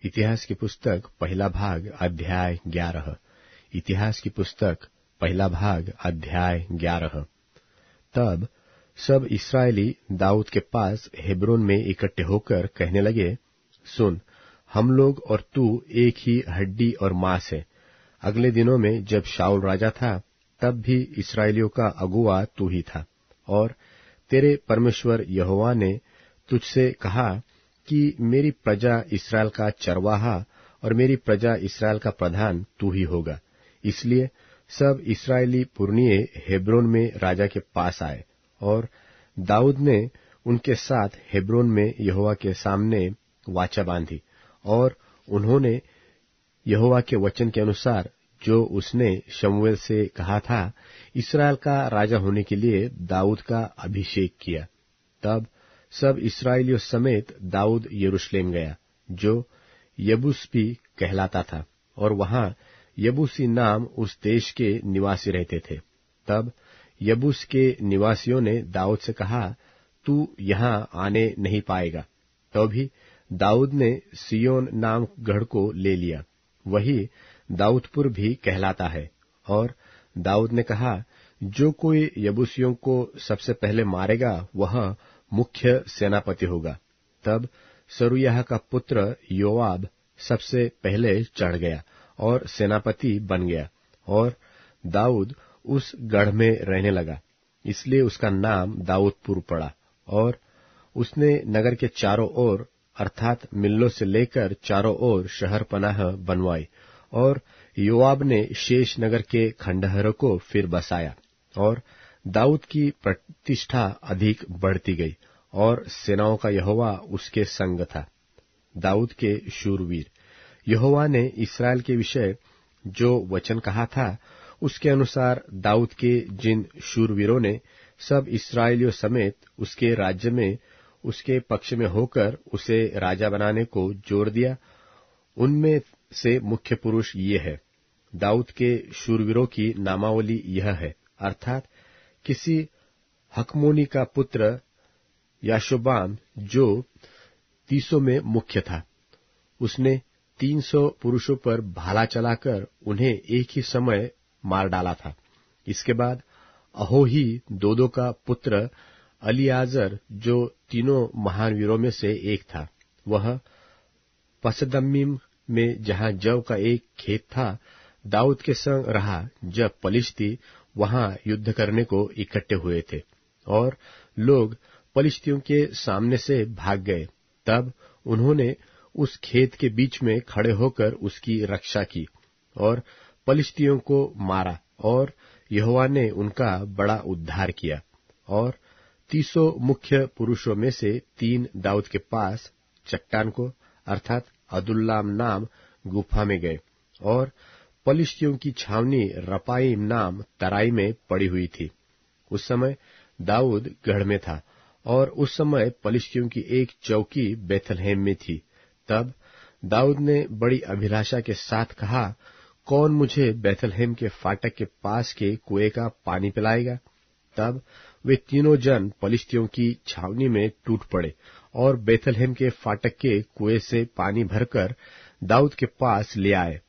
इतिहास की पुस्तक पहला भाग अध्याय 11। इतिहास की पुस्तक पहला भाग अध्याय 11। तब सब इस्राएली दाऊद के पास हेब्रोन में इकट्ठे होकर कहने लगे, सुन, हम लोग और तू एक ही हड्डी और मांस है। अगले दिनों में जब शाऊल राजा था, तब भी इस्राएलियों का अगुआ तू ही था, और तेरे परमेश्वर यहोवा ने तुझसे कहा कि मेरी प्रजा इस्राएल का चरवाहा और मेरी प्रजा इस्राएल का प्रधान तू ही होगा। इसलिए सब इस्राएली पुरनिये हेब्रोन में राजा के पास आए, और दाऊद ने उनके साथ हेब्रोन में यहोवा के सामने वाचा बांधी, और उन्होंने यहोवा के वचन के अनुसार जो उसने शमूएल से कहा था, इस्राएल का राजा होने के लिए दाऊद का अभिषेक किया। तब सब इस्राएलियों समेत दाऊद यरूशलेम गया, जो यबूसी कहलाता था, और वहां यबूसी नाम उस देश के निवासी रहते थे। तब यबूस के निवासियों ने दाऊद से कहा, तू यहां आने नहीं पाएगा। तो भी दाऊद ने सिय्योन नाम गढ़ को ले लिया, वही दाऊदपुर भी कहलाता है। और दाऊद ने कहा, जो कोई यबूसियों को सबसे पहले मारेगा वह मुख्य सेनापति होगा। तब सरूयाह का पुत्र योआब सबसे पहले चढ़ गया और सेनापति बन गया, और दाऊद उस गढ़ में रहने लगा, इसलिए उसका नाम दाऊदपुर पड़ा। और उसने नगर के चारों ओर अर्थात मिल्लो से लेकर चारों ओर शहर पनाह बनवाई, और योआब ने शेष नगर के खंडहरों को फिर बसाया, और दाऊद की प्रतिष्ठा अधिक बढ़ती गई, और सेनाओं का यहोवा उसके संग था। दाऊद के शूरवीर। यहोवा ने इस्राएल के विषय जो वचन कहा था, उसके अनुसार दाऊद के जिन शूरवीरों ने सब इस्राएलियों समेत उसके राज्य में उसके पक्ष में होकर उसे राजा बनाने को जोर दिया, उनमें से मुख्य पुरुष ये है। दाऊद के शूरवीरों की नामावली यह है, अर्थात किसी हकमोनी का पुत्र याशोबाम जो 300 में मुख्य था। उसने 300 पुरुषों पर भाला चलाकर उन्हें एक ही समय मार डाला था। इसके बाद अहोही दोदो का पुत्र अलियाजर जो तीनों महान वीरों में से एक था, वह पसदम्मीम में जहां जव का एक खेत था, दाऊद के संग रहा जब पलिश्ती वहां युद्ध करने को इकट्ठे हुए थे, और लोग पलिश्तियों के सामने से भाग गए। तब उन्होंने उस खेत के बीच में खड़े होकर उसकी रक्षा की और पलिश्तियों को मारा, और यहोवा ने उनका बड़ा उद्धार किया। और 300 मुख्य पुरुषों में से 3 दाऊद के पास चट्टान को अर्थात अदुल्लाम नाम गुफा में गए, और पलिश्तियों की छावनी रपाईम नाम तराई में पड़ी हुई थी। उस समय दाऊद गढ़ में था, और उस समय पलिश्तियों की एक चौकी बेथलहेम में थी। तब दाऊद ने बड़ी अभिलाषा के साथ कहा, कौन मुझे बेथलहेम के फाटक के पास के कुएं का पानी पिलाएगा? तब वे तीनों जन पलिश्तियों की छावनी में टूट पड़े, और बेथलहेम के फाटक के कुएं से पानी भरकर दाऊद के पास ले आए।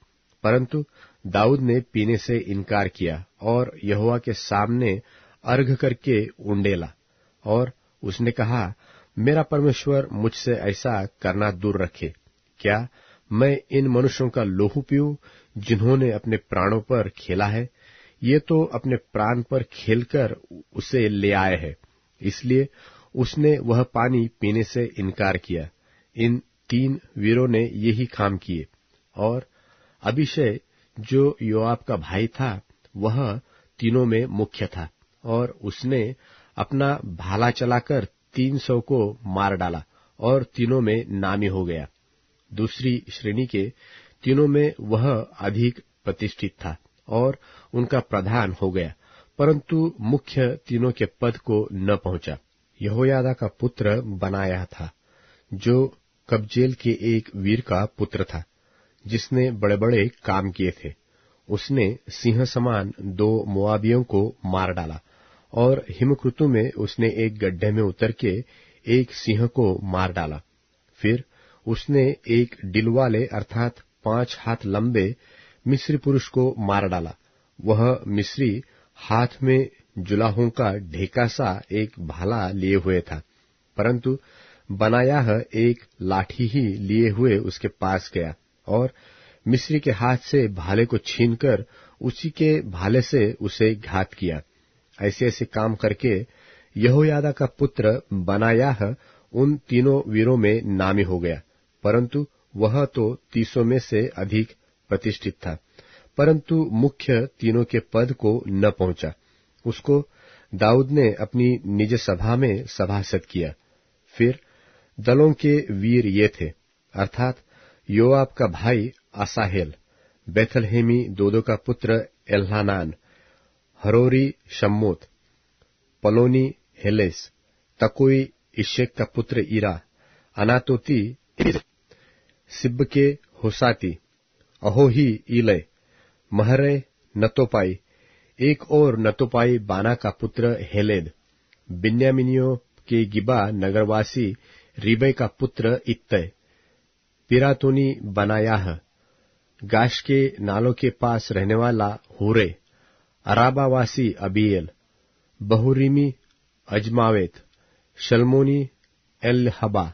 परंतु दाऊद ने पीने से इनकार किया, और यहोवा के सामने अर्घ करके उंडेला, और उसने कहा, मेरा परमेश्वर मुझसे ऐसा करना दूर रखे। क्या मैं इन मनुष्यों का लोहू पीऊं, जिन्होंने अपने प्राणों पर खेला है? ये तो अपने प्राण पर खेलकर उसे ले आए हैं। इसलिए उसने वह पानी पीने से इनकार किया। इन 3 वीरों ने यही काम किए। और अबीशै जो योआब का भाई था, वह तीनों में मुख्य था, और उसने अपना भाला चलाकर 300 को मार डाला, और तीनों में नामी हो गया। दूसरी श्रेणी के तीनों में वह अधिक प्रतिष्ठित था, और उनका प्रधान हो गया, परंतु मुख्य तीनों के पद को न पहुंचा। यहोयादा का पुत्र बनाया था, जो कबजेल के एक वीर का पुत्र था, जिसने बड़े बड़े काम किए थे। उसने सिंह समान 2 मोआबियों को मार डाला, और हिमकृतु में उसने एक गड्ढे में उतर के एक सिंह को मार डाला। फिर उसने एक डिलवाले अर्थात 5 हाथ लंबे मिस्री पुरुष को मार डाला। वह मिस्री हाथ में जुलाहों का ढेका सा एक भाला लिए हुए था, परंतु बनायाह एक लाठी ही लिए हुए उसके पास गया और मिस्री के हाथ से भाले को छीनकर उसी के भाले से उसे घात किया। ऐसे ऐसे काम करके यहोयादा का पुत्र बनायाह उन तीनों वीरों में नामी हो गया, परंतु वह तो 300 में से अधिक प्रतिष्ठित था, परंतु मुख्य तीनों के पद को न पहुंचा। उसको दाऊद ने अपनी निज सभा में सभासद किया। फिर दलों के वीर ये थे, अर्थात योआब का भाई असाहेल, बेथलहेमी दोदो का पुत्र एल्हानान, हरोरी शम्मोत, पलोनी हेलेस, तकोई इशेक का पुत्र ईरा, अनातोती सिब्बके होसाती, अहोही ईले, महरे नतोपाई, एक और नतोपाई बाना का पुत्र हेलेद, बिन्यामिनियों के गिबा नगरवासी रिबै का पुत्र इत्तै, पिरातोनी बनायाह, गाश के नालों के पास रहने वाला हुरे, अराबावासी अबीएल, बहुरीमी अजमावेत, शलमोनी एलहबा,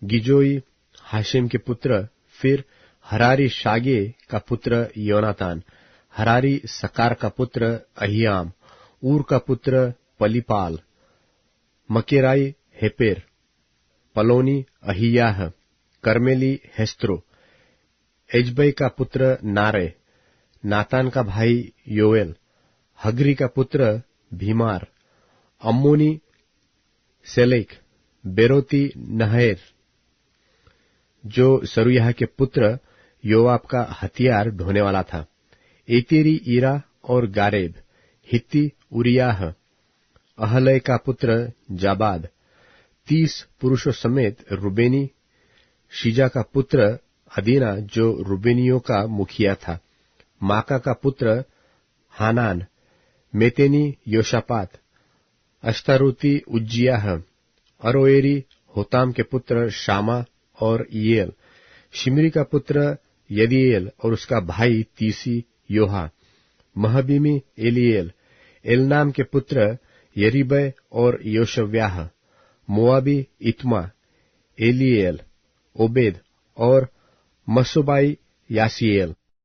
गिजोई हाशिम के पुत्र, फिर हरारी शागे का पुत्र योनातान, हरारी सकार का पुत्र अहियाम, ऊर का पुत्र पलीपाल, मकेराई हेपेर, पलोनी अहियाह, कर्मेली हेस्त्रो, एजबै का पुत्र नारे, नातान का भाई योएल, हगरी का पुत्र भीमार, अम्मोनी सेलेक, बेरोती नहर, जो सरुयाह के पुत्र योआब का हथियार ढोने वाला था, एतेरी ईरा और गारेब, हित्ती उरियाह, अहलय का पुत्र जाबाद, 30 पुरुषों समेत रुबेनी, शीजा का पुत्र अदीना जो रुबेनियों का मुखिया था, माका का पुत्र हानान, मेतेनी योशापात, अश्तारोती उज्जियाह, अरोएरी होताम के पुत्र शामा और ईएल, शिमरी का पुत्र यदीएल और उसका भाई तीसी योहा, महबीमी एलिएल, एलनाम के पुत्र यरीबै और योशव्याह, मोआबी इत्मा, एलिएल, ओबेद और मसोबाई यासीएल।